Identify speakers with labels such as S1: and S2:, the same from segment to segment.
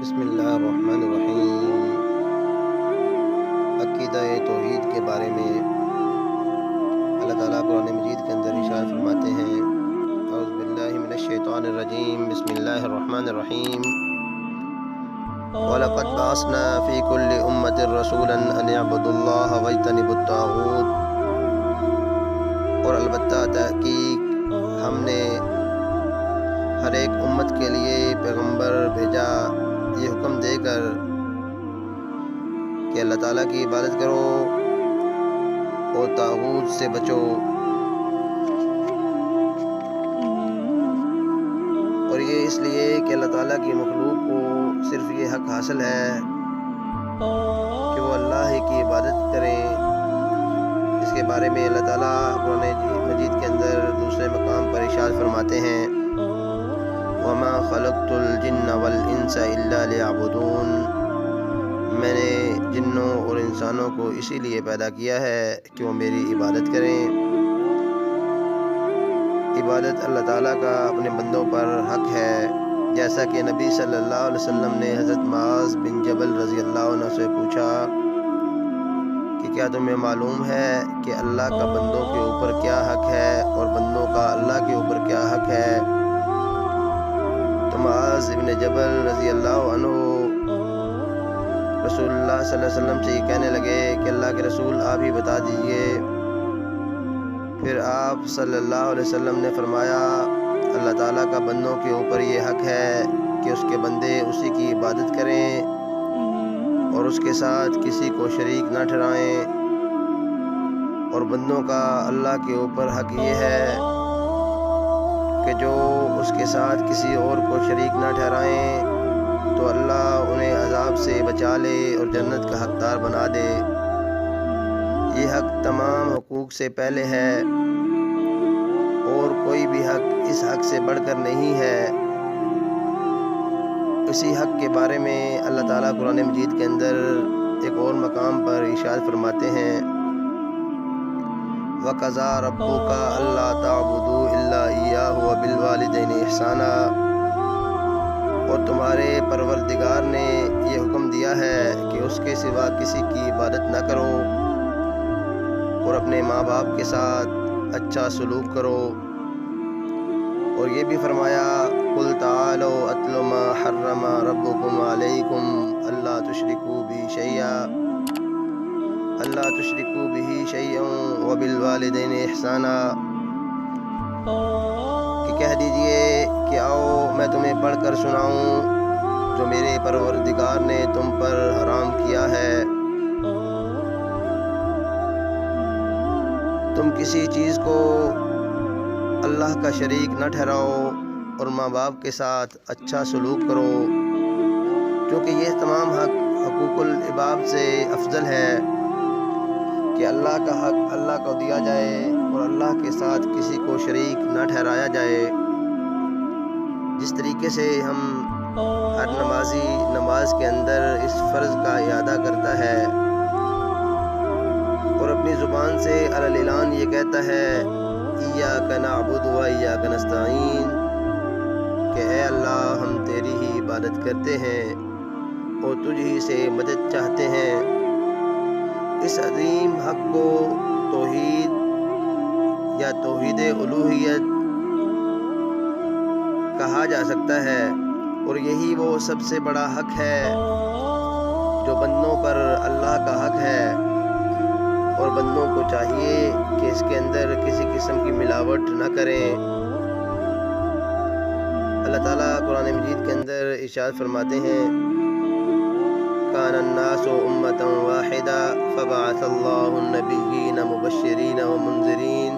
S1: بسم اللہ الرحمن الرحیم۔ عقیدہ توحید کے بارے میں اللہ تعالیٰ قرآن مجید کے اندر ارشاد فرماتے ہیں، اعوذ باللہ من الشیطان الرجیم، بسم اللہ الرحمن الرحیم۔ وَلَقَدْ بَعَثْنَا فِي كُلِّ أُمَّةٍ رَسُولًا أَنِ اعْبُدُوا اللَّهَ وَاجْتَنِبُوا الطَّاغُوتَ، اور البتہ تحقیق ہم نے ہر ایک امت کے لیے پیغمبر بھیجا یہ حکم دے کر کہ اللہ تعالیٰ کی عبادت کرو اور طاغوت سے بچو، اور یہ اس لیے کہ اللہ تعالیٰ کی مخلوق کو صرف یہ حق حاصل ہے کہ وہ اللہ ہی کی عبادت کریں، جس کے بارے میں اللہ تعالیٰ قرآن مجید کے اندر دوسرے مقام پر ارشاد فرماتے ہیں، وَمَا خَلَقْتُ الْجِنَّ وَالْإِنسَ إِلَّا لِيَعْبُدُونَ، میں نے جنوں اور انسانوں کو اسی لیے پیدا کیا ہے کہ وہ میری عبادت کریں۔ عبادت اللہ تعالیٰ کا اپنے بندوں پر حق ہے، جیسا کہ نبی صلی اللہ علیہ وسلم نے حضرت معاذ بن جبل رضی اللہ عنہ سے پوچھا کہ کیا تمہیں معلوم ہے کہ اللہ کا بندوں کے اوپر کیا حق ہے اور بندوں کا اللہ کے اوپر کیا حق ہے؟ تو معاذ بن جبل رضی اللہ عنہ رسول اللہ صلی اللہ علیہ وسلم سے یہ کہنے لگے کہ اللہ کے رسول آپ ہی بتا دیجئے۔ پھر آپ صلی اللہ علیہ وسلم نے فرمایا، اللہ تعالیٰ کا بندوں کے اوپر یہ حق ہے کہ اس کے بندے اسی کی عبادت کریں اور اس کے ساتھ کسی کو شریک نہ ٹھہرائیں، اور بندوں کا اللہ کے اوپر حق یہ ہے کہ جو اس کے ساتھ کسی اور کو شریک نہ ٹھہرائیں تو اللہ انہیں عذاب سے بچا لے اور جنت کا حقدار بنا دے۔ یہ حق تمام حقوق سے پہلے ہے اور کوئی بھی حق اس حق سے بڑھ کر نہیں ہے۔ اسی حق کے بارے میں اللہ تعالیٰ قرآن مجید کے اندر ایک اور مقام پر ارشاد فرماتے ہیں، وَقَضَىٰ رَبُّكَ أَلَّا تَعْبُدُوا إِلَّا إِيَّاهُ وَبِالْوَالِدَيْنِ إِحْسَانًا، اور تمہارے پروردگار نے یہ حکم دیا ہے کہ اس کے سوا کسی کی عبادت نہ کرو اور اپنے ماں باپ کے ساتھ اچھا سلوک کرو، اور یہ بھی فرمایا، قُلْ تَعَالَوْا أَتْلُ مَا حَرَّمَ رَبُّكُمْ عَلَيْكُمْ أَلَّا تُشْرِكُوا بِهِ شَيْئًا وَبِالْوَالِدَيْنِ إِحْسَانًا، کہ کہہ دیجئے کہ آؤ میں تمہیں پڑھ کر سناؤں جو میرے پروردگار نے تم پر حرام کیا ہے۔ تم کسی چیز کو اللہ کا شریک نہ ٹھہراؤ اور ماں باپ کے ساتھ اچھا سلوک کرو، کیونکہ یہ تمام حق حقوق العباد سے افضل ہے کہ اللہ کا حق اللہ کو دیا جائے اور اللہ کے ساتھ کسی کو شریک نہ ٹھہرایا جائے۔ جس طریقے سے ہم ہر نمازی نماز کے اندر اس فرض کا اعادہ کرتا ہے اور اپنی زبان سے علی الاعلان یہ کہتا ہے، ایاک نعبد و ایاک نستعین، کہ اے اللہ ہم تیری ہی عبادت کرتے ہیں اور تجھ ہی سے مدد چاہتے ہیں۔ اس عظیم حق کو توحید یا توحید الوہیت کہا جا سکتا ہے، اور یہی وہ سب سے بڑا حق ہے جو بندوں پر اللہ کا حق ہے، اور بندوں کو چاہیے کہ اس کے اندر کسی قسم کی ملاوٹ نہ کریں۔ اللہ تعالیٰ قرآن مجید کے اندر ارشاد فرماتے ہیں، كان الناس أمة واحدة فبعث الله النبيين مبشرين ومنذرين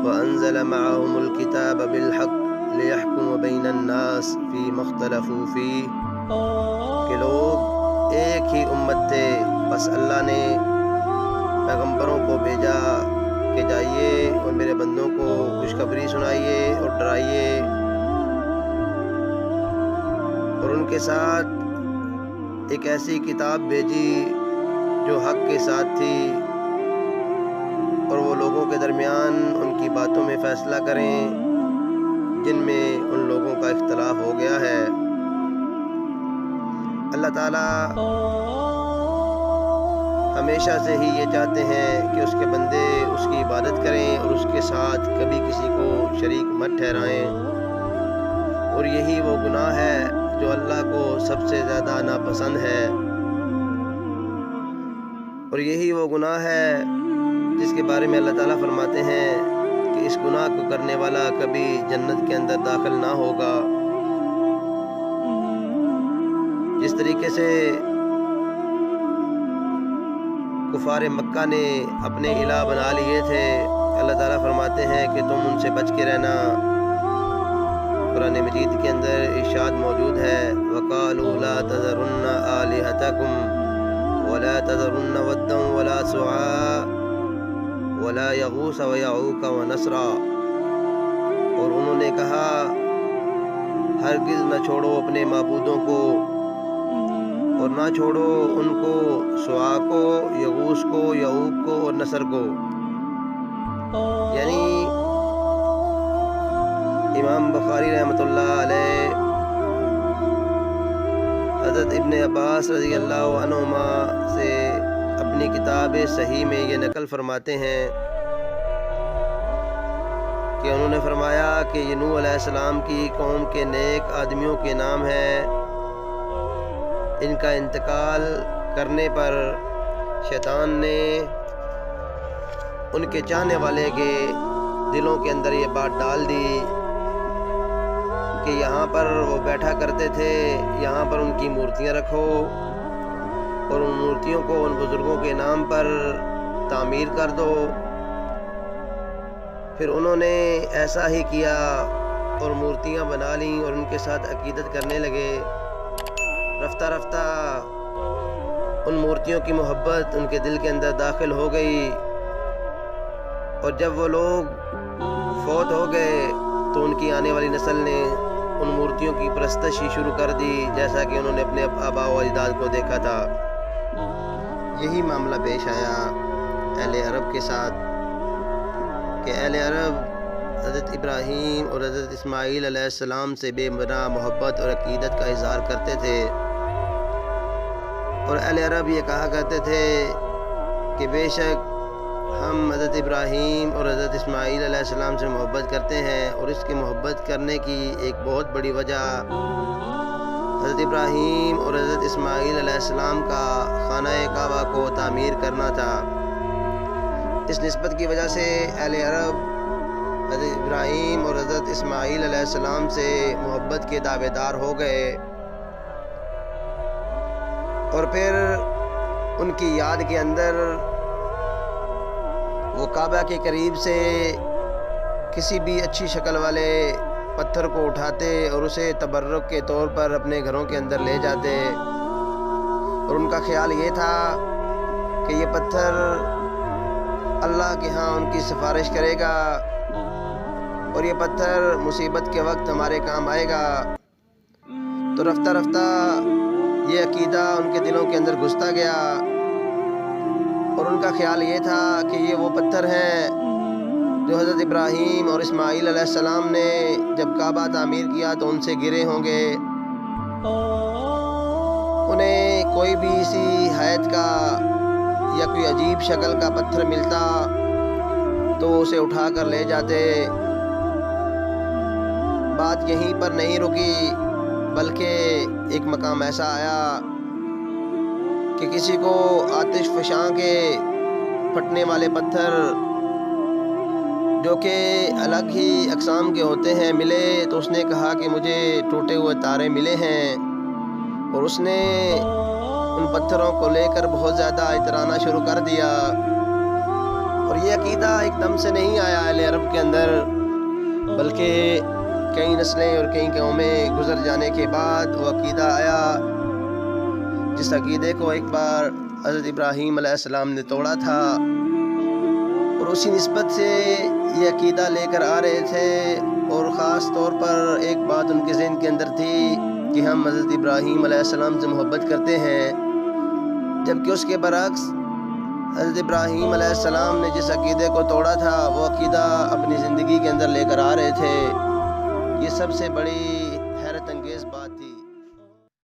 S1: وأنزل معهم الكتاب بالحق ليحكم بين الناس فيما اختلفوا فيه، کہ لوگ ایک ہی امت تھے، بس اللہ نے پیغمبروں کو بھیجا کہ جائیے اور میرے بندوں کو خوشخبری سنائیے اور ڈرائیے، اور ان کے ساتھ ایک ایسی کتاب بھیجی جو حق کے ساتھ تھی، اور وہ لوگوں کے درمیان ان کی باتوں میں فیصلہ کریں جن میں ان لوگوں کا اختلاف ہو گیا ہے۔ اللہ تعالیٰ ہمیشہ سے ہی یہ چاہتے ہیں کہ اس کے بندے اس کی عبادت کریں اور اس کے ساتھ کبھی کسی کو شریک مت ٹھہرائیں، اور یہی وہ گناہ ہے جو اللہ کو سب سے زیادہ ناپسند ہے، اور یہی وہ گناہ ہے جس کے بارے میں اللہ تعالیٰ فرماتے ہیں کہ اس گناہ کو کرنے والا کبھی جنت کے اندر داخل نہ ہوگا۔ جس طریقے سے کفار مکہ نے اپنے الہ بنا لیے تھے، اللہ تعالیٰ فرماتے ہیں کہ تم ان سے بچ کے رہنا۔ قرآن مجید کے اندر ارشاد موجود ہے، وَقَالُوا لَا تَذَرُنَّ آلِهَتَكُمْ وَلَا تَذَرُنَّ وَدًّا وَلَا سُوَاعًا وَلَا يَغُوثَ وَيَعُوقَ وَنَسْرًا، اور انہوں نے کہا ہرگز نہ چھوڑو اپنے معبودوں کو، اور نہ چھوڑو ان کو، سوا کو، یغوث کو، یعوق کو اور نصر کو۔ یعنی امام بخاری رحمۃ اللہ علیہ حضرت ابن عباس رضی اللہ عنہما سے اپنی کتاب صحیح میں یہ نقل فرماتے ہیں کہ انہوں نے فرمایا کہ یہ نوح علیہ السلام کی قوم کے نیک آدمیوں کے نام ہیں، ان کا انتقال کرنے پر شیطان نے ان کے چاہنے والے کے دلوں کے اندر یہ بات ڈال دی کہ یہاں پر وہ بیٹھا کرتے تھے، یہاں پر ان کی مورتیاں رکھو، اور ان مورتیوں کو ان بزرگوں کے نام پر تعمیر کر دو۔ پھر انہوں نے ایسا ہی کیا اور مورتیاں بنا لیں اور ان کے ساتھ عقیدت کرنے لگے۔ رفتہ رفتہ ان مورتیوں کی محبت ان کے دل کے اندر داخل ہو گئی، اور جب وہ لوگ فوت ہو گئے تو ان کی آنے والی نسل نے ان مورتیوں کی پرستش ہی شروع کر دی، جیسا کہ انہوں نے اپنے آباء و اجداد کو دیکھا تھا۔ یہی معاملہ پیش آیا اہل عرب کے ساتھ کہ اہل عرب حضرت ابراہیم اور حضرت اسماعیل علیہ السلام سے بے پناہ محبت اور عقیدت کا اظہار کرتے تھے، اور اہل عرب یہ کہا کرتے تھے کہ بے شک ہم حضرت ابراہیم اور حضرت اسماعیل علیہ السلام سے محبت کرتے ہیں، اور اس کی محبت کرنے کی ایک بہت بڑی وجہ حضرت ابراہیم اور حضرت اسماعیل علیہ السلام کا خانہ کعبہ کو تعمیر کرنا تھا۔ اس نسبت کی وجہ سے اہل عرب حضرت ابراہیم اور حضرت اسماعیل علیہ السلام سے محبت کے دعوے دار ہو گئے، اور پھر ان کی یاد کے اندر وہ کعبہ کے قریب سے کسی بھی اچھی شکل والے پتھر کو اٹھاتے اور اسے تبرک کے طور پر اپنے گھروں کے اندر لے جاتے، اور ان کا خیال یہ تھا کہ یہ پتھر اللہ کے ہاں ان کی سفارش کرے گا، اور یہ پتھر مصیبت کے وقت ہمارے کام آئے گا۔ تو رفتہ رفتہ یہ عقیدہ ان کے دلوں کے اندر گھستا گیا، اور ان کا خیال یہ تھا کہ یہ وہ پتھر ہیں جو حضرت ابراہیم اور اسماعیل علیہ السلام نے جب کعبہ تعمیر کیا تو ان سے گرے ہوں گے۔ انہیں کوئی بھی اسی حیت کا یا کوئی عجیب شکل کا پتھر ملتا تو اسے اٹھا کر لے جاتے۔ بات یہیں پر نہیں رکی، بلکہ ایک مقام ایسا آیا کہ کسی کو آتش فشاں کے پھٹنے والے پتھر جو کہ الگ ہی اقسام کے ہوتے ہیں ملے، تو اس نے کہا کہ مجھے ٹوٹے ہوئے تارے ملے ہیں، اور اس نے ان پتھروں کو لے کر بہت زیادہ اترانا شروع کر دیا۔ اور یہ عقیدہ ایک دم سے نہیں آیا اہل عرب کے اندر، بلکہ کئی نسلیں اور کئی قومیں گزر جانے کے بعد وہ عقیدہ آیا، جس عقیدے کو ایک بار حضرت ابراہیم علیہ السلام نے توڑا تھا، اور اسی نسبت سے یہ عقیدہ لے کر آ رہے تھے۔ اور خاص طور پر ایک بات ان کے ذہن کے اندر تھی کہ ہم حضرت ابراہیم علیہ السلام سے محبت کرتے ہیں، جبکہ اس کے برعکس حضرت ابراہیم علیہ السلام نے جس عقیدے کو توڑا تھا وہ عقیدہ اپنی زندگی کے اندر لے کر آ رہے تھے۔ یہ سب سے بڑی